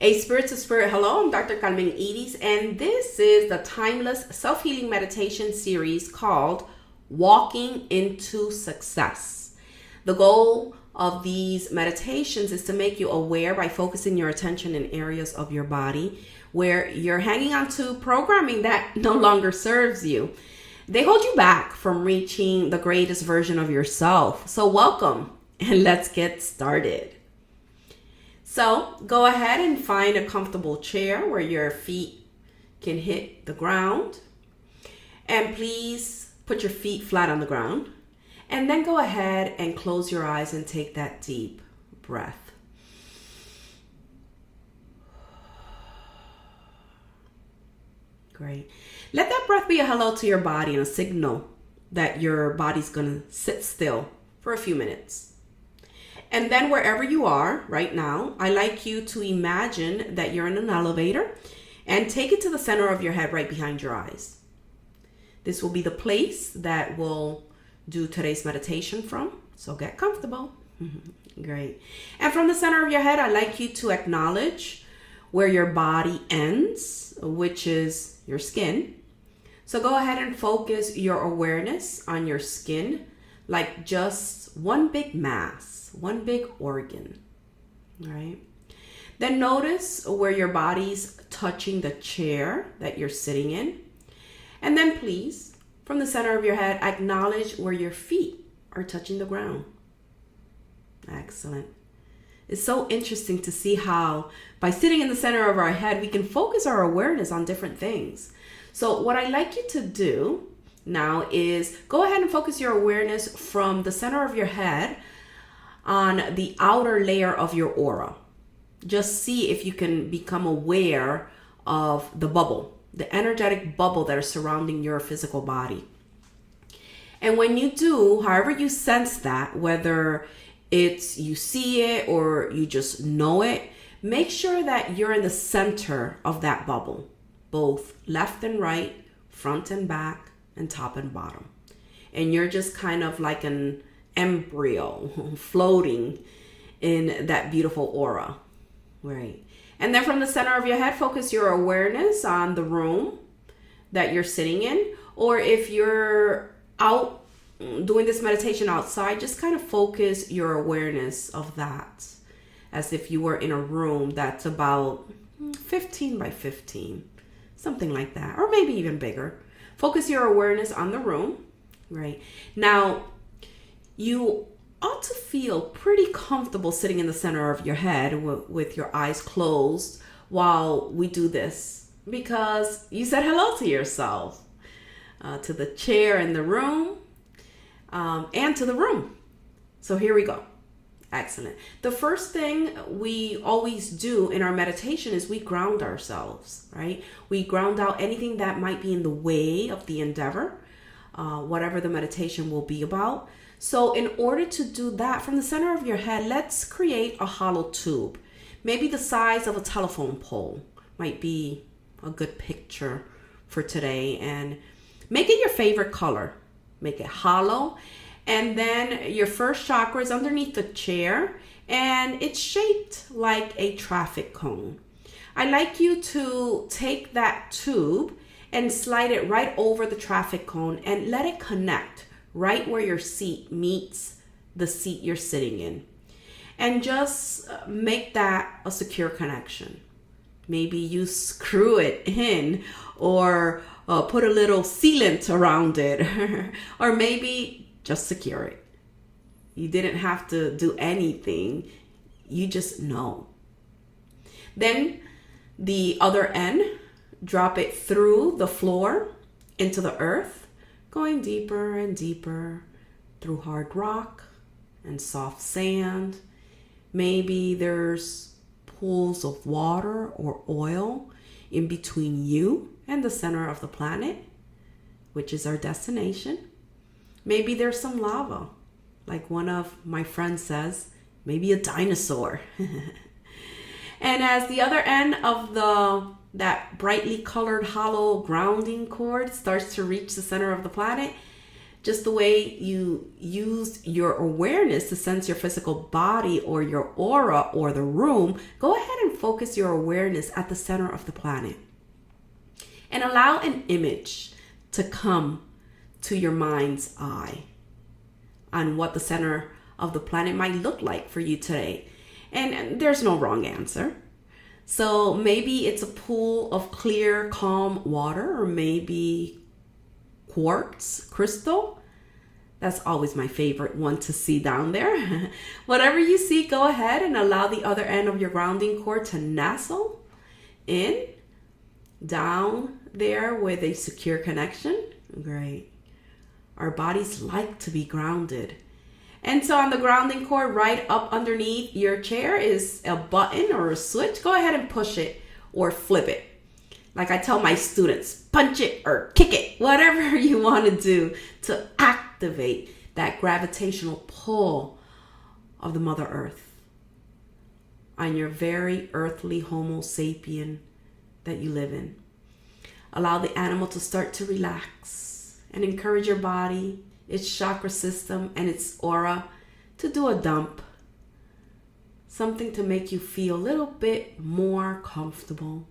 A Spirit to Spirit. Hello, I'm Dr. Carmen Edis, and this is the timeless self-healing meditation series called Walking into Success. The goal of these meditations is to make you aware by focusing your attention in areas of your body where you're hanging on to programming that no longer serves you. They hold you back from reaching the greatest version of yourself. So welcome, and let's get started. So go ahead and find a comfortable chair where your feet can hit the ground. And please put your feet flat on the ground. And then go ahead and close your eyes and take that deep breath. Great. Let that breath be a hello to your body and a signal that your body's going to sit still for a few minutes. And then wherever you are right now, I like you to imagine that you're in an elevator and take it to the center of your head right behind your eyes. This will be the place that we'll do today's meditation from. So get comfortable. Great. And from the center of your head, I like you to acknowledge where your body ends, which is your skin. So go ahead and focus your awareness on your skin like just one big mass, one big organ, all right? Then notice where your body's touching the chair that you're sitting in. And then please, from the center of your head, acknowledge where your feet are touching the ground. Excellent. It's so interesting to see how by sitting in the center of our head, we can focus our awareness on different things. So what I like you to do now is go ahead and focus your awareness from the center of your head on the outer layer of your aura. Just see if you can become aware of the bubble, the energetic bubble that is surrounding your physical body. And when you do, however you sense that, whether it's you see it or you just know it, make sure that you're in the center of that bubble, both left and right, front and back, and top and bottom. And you're just kind of like an embryo floating in that beautiful aura, right? And then from the center of your head, focus your awareness on the room that you're sitting in, or if you're out doing this meditation outside, just kind of focus your awareness of that as if you were in a room that's about 15 by 15, something like that, or maybe even bigger. Focus your awareness on the room, right? Now, you ought to feel pretty comfortable sitting in the center of your head with your eyes closed while we do this, because you said hello to yourself, to the chair in the room, and to the room. So here we go. Excellent. The first thing we always do in our meditation is we ground ourselves, right? We ground out anything that might be in the way of the endeavor, whatever the meditation will be about. So in order to do that, from the center of your head, let's create a hollow tube. Maybe the size of a telephone pole might be a good picture for today. And make it your favorite color. Make it hollow. And then your first chakra is underneath the chair, and it's shaped like a traffic cone. I like you to take that tube and slide it right over the traffic cone and let it connect right where your seat meets the seat you're sitting in. And just make that a secure connection. Maybe you screw it in or put a little sealant around it or maybe just secure it. You didn't have to do anything. You just know. Then the other end, drop it through the floor into the earth, going deeper and deeper through hard rock and soft sand. Maybe there's pools of water or oil in between you and the center of the planet, which is our destination. Maybe there's some lava, like one of my friends says, maybe a dinosaur. And as the other end of that brightly colored hollow grounding cord starts to reach the center of the planet, just the way you used your awareness to sense your physical body or your aura or the room, go ahead and focus your awareness at the center of the planet. And allow an image to come to your mind's eye on what the center of the planet might look like for you today. And there's no wrong answer. So maybe it's a pool of clear, calm water, or maybe quartz crystal. That's always my favorite one to see down there. Whatever you see, go ahead and allow the other end of your grounding cord to nestle in, down there with a secure connection. Great. Our bodies like to be grounded. And so on the grounding cord, right up underneath your chair is a button or a switch. Go ahead and push it or flip it. Like I tell my students, punch it or kick it, whatever you want to do to activate that gravitational pull of the Mother Earth on your very earthly Homo sapien that you live in. Allow the animal to start to relax and encourage your body, its chakra system, and its aura to do a dump. Something to make you feel a little bit more comfortable.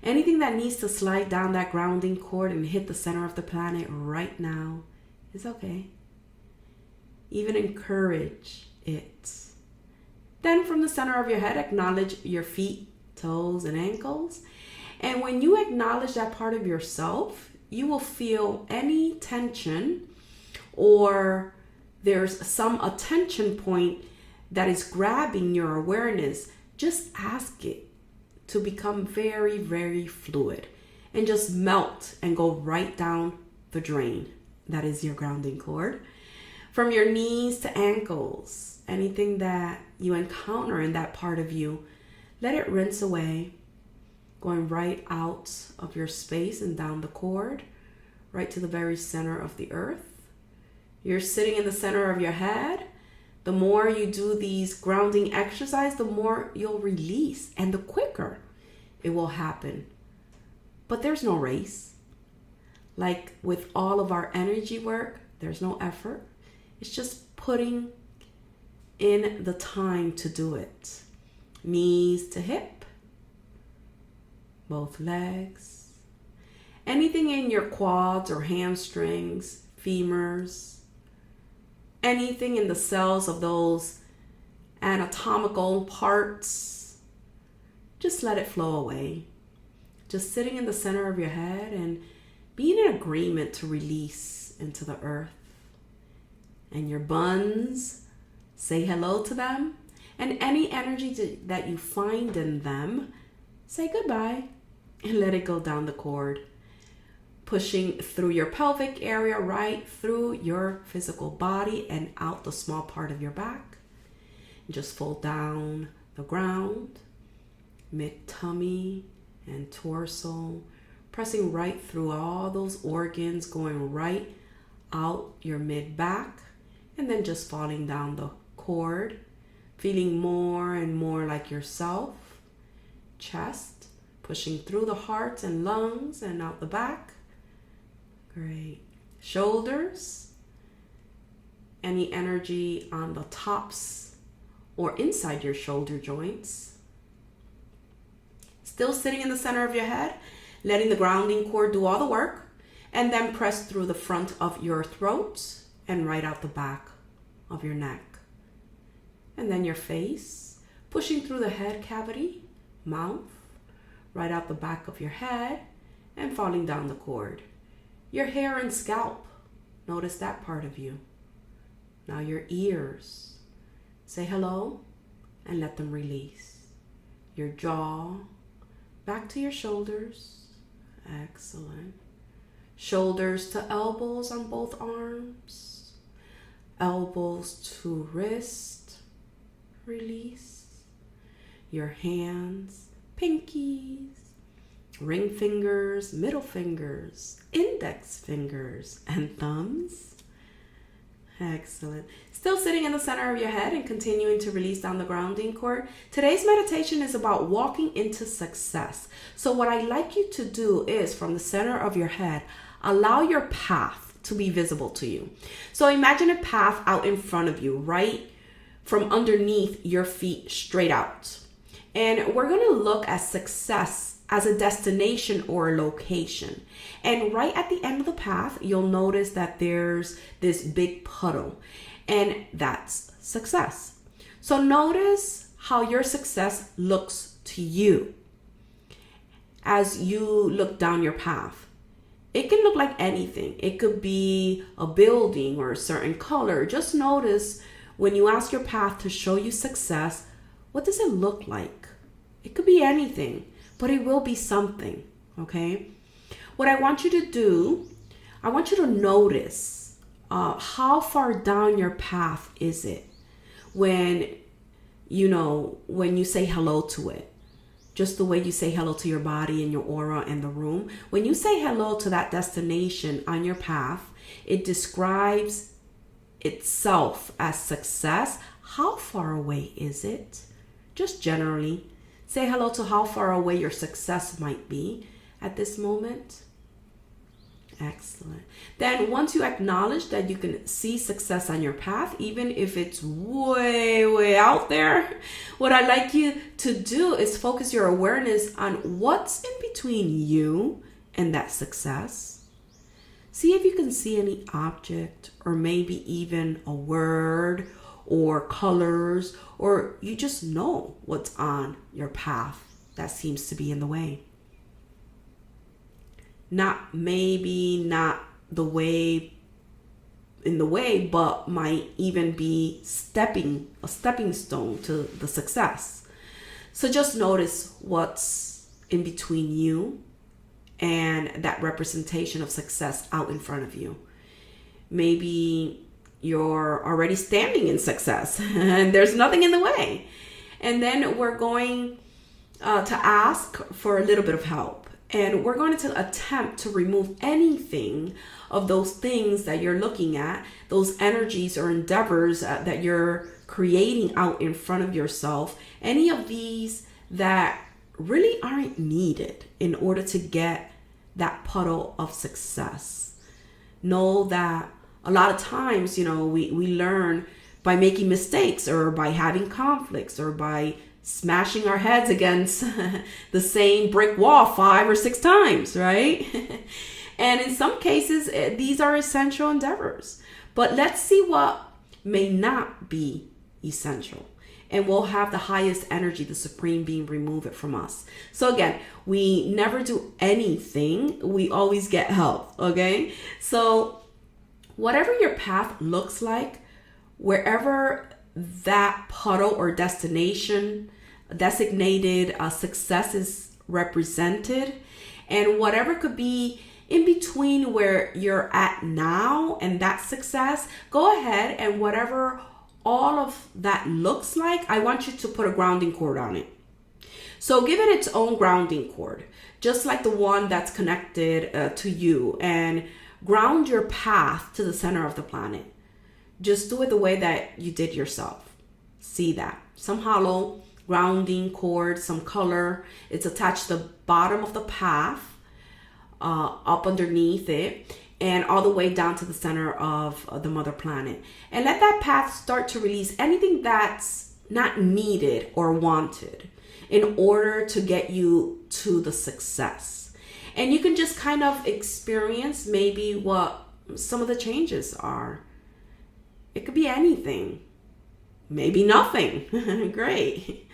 Anything that needs to slide down that grounding cord and hit the center of the planet right now is okay. Even encourage it. Then from the center of your head, acknowledge your feet, toes, and ankles. And when you acknowledge that part of yourself, you will feel any tension or there's some attention point that is grabbing your awareness. Just ask it to become very, very fluid and just melt and go right down the drain. That is your grounding cord. From your knees to ankles, anything that you encounter in that part of you, let it rinse away, going right out of your space and down the cord, right to the very center of the earth. You're sitting in the center of your head. The more you do these grounding exercise, the more you'll release and the quicker it will happen. But there's no race. Like with all of our energy work, there's no effort. It's just putting in the time to do it. Knees to hip, both legs. Anything in your quads or hamstrings, femurs, anything in the cells of those anatomical parts, just let it flow away. Just sitting in the center of your head and being in agreement to release into the earth. And your buns, say hello to them. And any energy that you find in them, say goodbye and let it go down the cord. Pushing through your pelvic area, right through your physical body and out the small part of your back. And just fold down the ground, mid-tummy and torso, pressing right through all those organs, going right out your mid-back, and then just falling down the cord, feeling more and more like yourself. Chest, pushing through the heart and lungs and out the back. Great. Shoulders, any energy on the tops or inside your shoulder joints. Still sitting in the center of your head, letting the grounding cord do all the work, and then press through the front of your throat and right out the back of your neck. And then your face, pushing through the head cavity, mouth, right out the back of your head, and falling down the cord. Your hair and scalp, notice that part of you. Now your ears, say hello and let them release. Your jaw, back to your shoulders, excellent. Shoulders to elbows on both arms, elbows to wrist, release. Your hands, pinkies, ring fingers, middle fingers, index fingers, and thumbs. Excellent. Still sitting in the center of your head and continuing to release down the grounding cord. Today's meditation is about walking into success. So what I like you to do is from the center of your head, allow your path to be visible to you. So imagine a path out in front of you, right from underneath your feet straight out. And we're going to look at success as a destination or a location. And right at the end of the path, you'll notice that there's this big puddle, and that's success. So notice how your success looks to you as you look down your path. It can look like anything. It could be a building or a certain color. Just notice when you ask your path to show you success, what does it look like? It could be anything, but it will be something, okay? What I want you to do, I want you to notice how far down your path is it when you say hello to it. Just the way you say hello to your body and your aura and the room. When you say hello to that destination on your path, it describes itself as success. How far away is it? Just generally. Say hello to how far away your success might be at this moment. Excellent. Then once you acknowledge that you can see success on your path, even if it's way, way out there, what I'd like you to do is focus your awareness on what's in between you and that success. See if you can see any object or maybe even a word or colors, or you just know what's on your path that seems to be in the way. Not the way, but might even be a stepping stone to the success. So just notice what's in between you and that representation of success out in front of you. Maybe you're already standing in success and there's nothing in the way. And then we're going to ask for a little bit of help. And we're going to attempt to remove anything of those things that you're looking at, those energies or endeavors that you're creating out in front of yourself, any of these that really aren't needed in order to get that puddle of success. Know that a lot of times, we learn by making mistakes or by having conflicts or by smashing our heads against the same brick wall 5 or 6 times, right? And in some cases, these are essential endeavors. But let's see what may not be essential. And we'll have the highest energy, the Supreme Being, remove it from us. So again, we never do anything. We always get help, okay? So whatever your path looks like, wherever that puddle or destination, designated success is represented, and whatever could be in between where you're at now and that success, go ahead and whatever all of that looks like, I want you to put a grounding cord on it. So give it its own grounding cord, just like the one that's connected to you, and ground your path to the center of the planet. Just do it the way that you did yourself. See that. Some hollow grounding cord, some color. It's attached to the bottom of the path, up underneath it, and all the way down to the center of the mother planet. And let that path start to release anything that's not needed or wanted in order to get you to the success. And you can just kind of experience maybe what some of the changes are. It could be anything, maybe nothing. Great.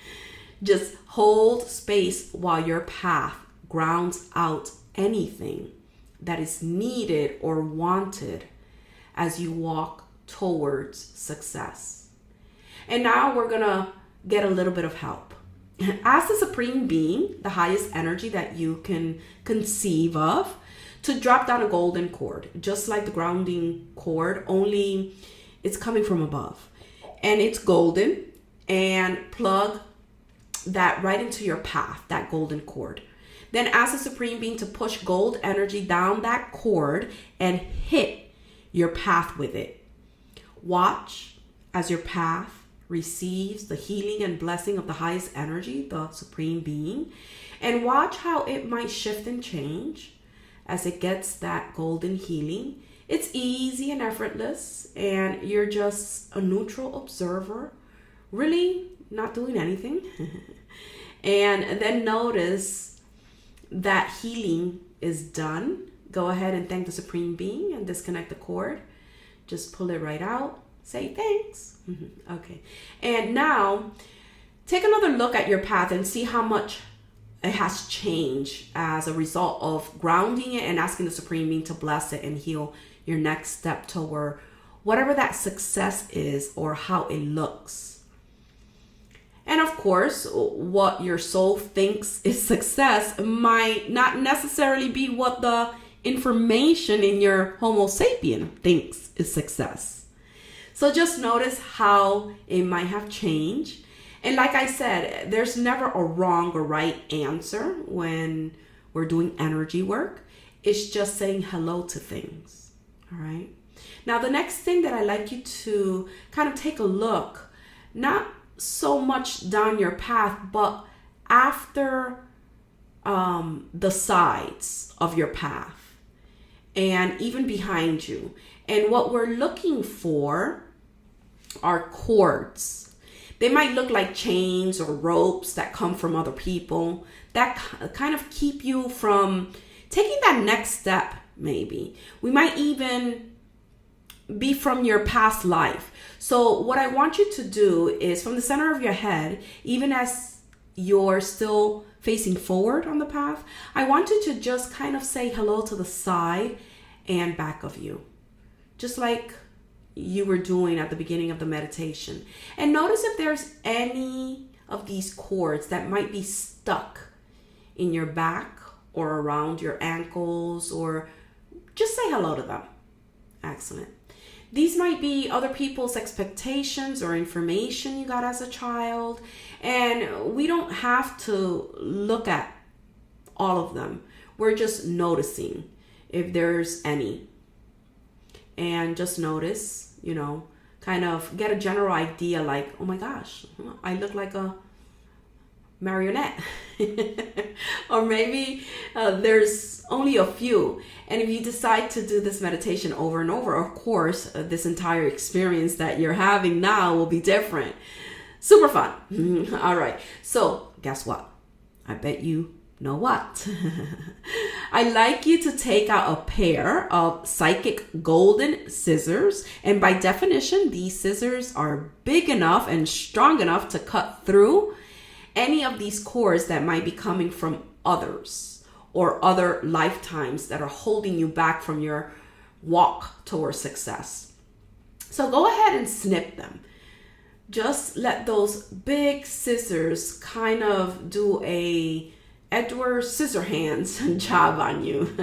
Just hold space while your path grounds out anything that is needed or wanted as you walk towards success. And now we're gonna get a little bit of help. Ask the Supreme Being, the highest energy that you can conceive of, to drop down a golden cord, just like the grounding cord, only it's coming from above. And it's golden, and plug that right into your path, that golden cord. Then ask the Supreme Being to push gold energy down that cord and hit your path with it. Watch as your path receives the healing and blessing of the highest energy, the Supreme Being, and watch how it might shift and change as it gets that golden healing It's easy and effortless, and you're just a neutral observer, really not doing anything. And then notice that healing is done. Go ahead and thank the Supreme Being and disconnect the cord. Just pull it right out. Say thanks. Okay. And now take another look at your path and see how much it has changed as a result of grounding it and asking the Supreme Being to bless it and heal your next step toward whatever that success is or how it looks. And of course, what your soul thinks is success might not necessarily be what the information in your Homo sapien thinks is success. So just notice how it might have changed. And like I said, there's never a wrong or right answer when we're doing energy work. It's just saying hello to things. All right. Now, the next thing that I'd like you to kind of take a look, not so much down your path, but after the sides of your path and even behind you. And what we're looking for are cords. They might look like chains or ropes that come from other people that kind of keep you from taking that next step, maybe. We might even be from your past life. So what I want you to do is from the center of your head, even as you're still facing forward on the path, I want you to just kind of say hello to the side and back of you, just like you were doing at the beginning of the meditation. And notice if there's any of these cords that might be stuck in your back or around your ankles, or just say hello to them. Excellent. These might be other people's expectations or information you got as a child. And we don't have to look at all of them. We're just noticing if there's any. And just notice, kind of get a general idea like, oh my gosh, I look like a marionette. Or maybe there's only a few. And if you decide to do this meditation over and over, of course, this entire experience that you're having now will be different. Super fun. All right. So guess what? I bet you know what? I'd like you to take out a pair of psychic golden scissors. And by definition, these scissors are big enough and strong enough to cut through any of these cords that might be coming from others or other lifetimes that are holding you back from your walk towards success. So go ahead and snip them. Just let those big scissors kind of do a Edward Scissorhands job on you.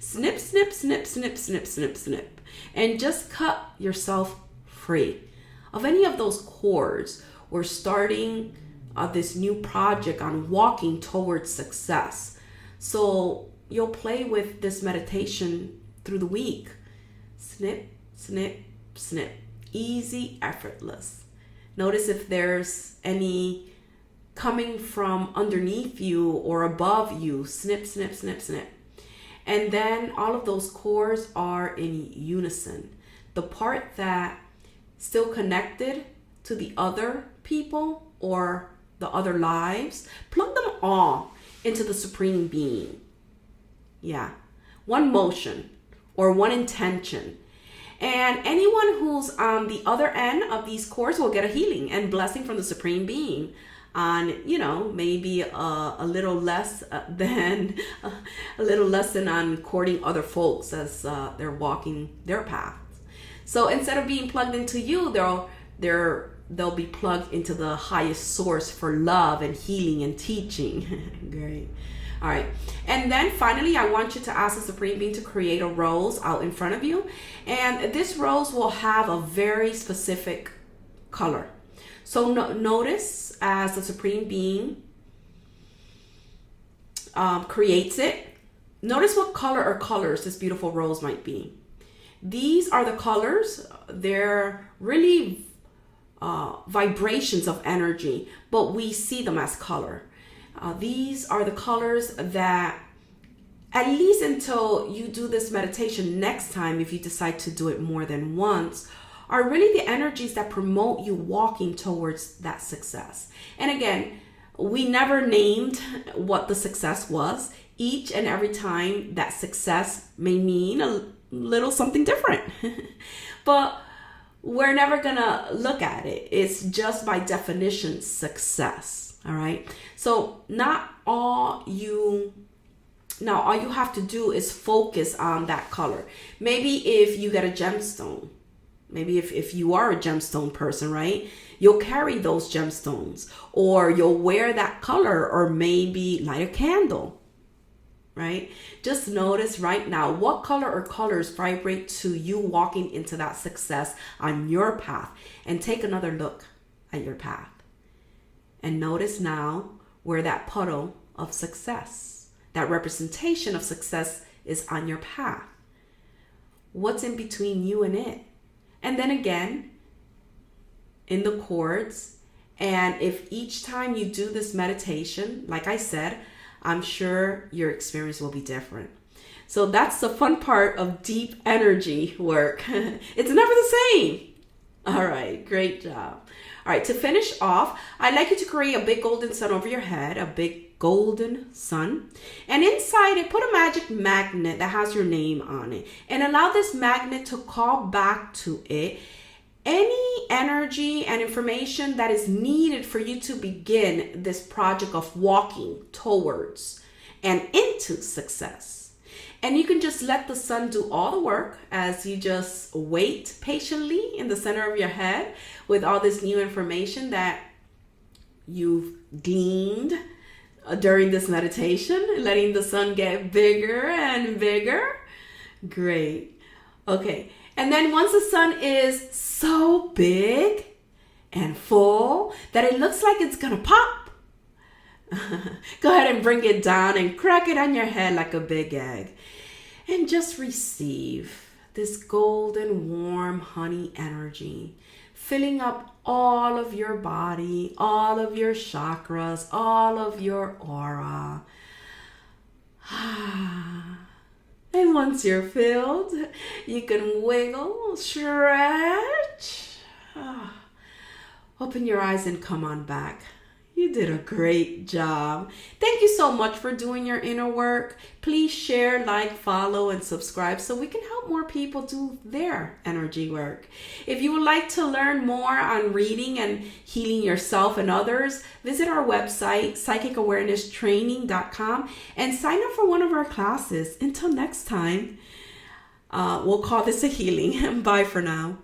Snip, snip, snip, snip, snip, snip, snip. And just cut yourself free of any of those cords. We're starting this new project on walking towards success. So you'll play with this meditation through the week. Snip, snip, snip. Easy, effortless. Notice if there's any coming from underneath you or above you. Snip, snip, snip, snip. And then all of those cords are in unison. The part that still connected to the other people or the other lives, plug them all into the Supreme Being. Yeah. One motion or one intention. And anyone who's on the other end of these cords will get a healing and blessing from the Supreme Being on, maybe a little less than on courting other folks as they're walking their paths. So instead of being plugged into you, they'll be plugged into the highest source for love and healing and teaching. Great. All right. And then finally, I want you to ask the Supreme Being to create a rose out in front of you. And this rose will have a very specific color. So notice as the Supreme Being creates it, notice what color or colors this beautiful rose might be. These are the colors. They're really vibrations of energy, but we see them as color. These are the colors that at least until you do this meditation next time, if you decide to do it more than once, are really the energies that promote you walking towards that success. And again, we never named what the success was. Each and every time that success may mean a little something different. But we're never gonna look at it. It's just by definition success. All right. So all you have to do is focus on that color. Maybe if you get a gemstone, maybe if you are a gemstone person, right? You'll carry those gemstones, or you'll wear that color, or maybe light a candle, right? Just notice right now what color or colors vibrate to you walking into that success on your path, and take another look at your path. And notice now where that puddle of success, that representation of success, is on your path. What's in between you and it? And then again, in the chords. And if each time you do this meditation, like I said, I'm sure your experience will be different. So that's the fun part of deep energy work. It's never the same. All right, great job. All right, to finish off, I'd like you to create a big golden sun over your head, a big golden sun. And inside it, put a magic magnet that has your name on it. And allow this magnet to call back to it any energy and information that is needed for you to begin this project of walking towards and into success. And you can just let the sun do all the work as you just wait patiently in the center of your head with all this new information that you've gleaned during this meditation, letting the sun get bigger and bigger. Great. Okay. And then once the sun is so big and full that it looks like it's gonna pop, go ahead and bring it down and crack it on your head like a big egg. And just receive this golden, warm honey energy, filling up all of your body, all of your chakras, all of your aura. And once you're filled, you can wiggle, stretch, open your eyes and come on back. You did a great job. Thank you so much for doing your inner work. Please share, like, follow, and subscribe so we can help more people do their energy work. If you would like to learn more on reading and healing yourself and others, visit our website, psychicawarenesstraining.com, and sign up for one of our classes. Until next time, we'll call this a healing. Bye for now.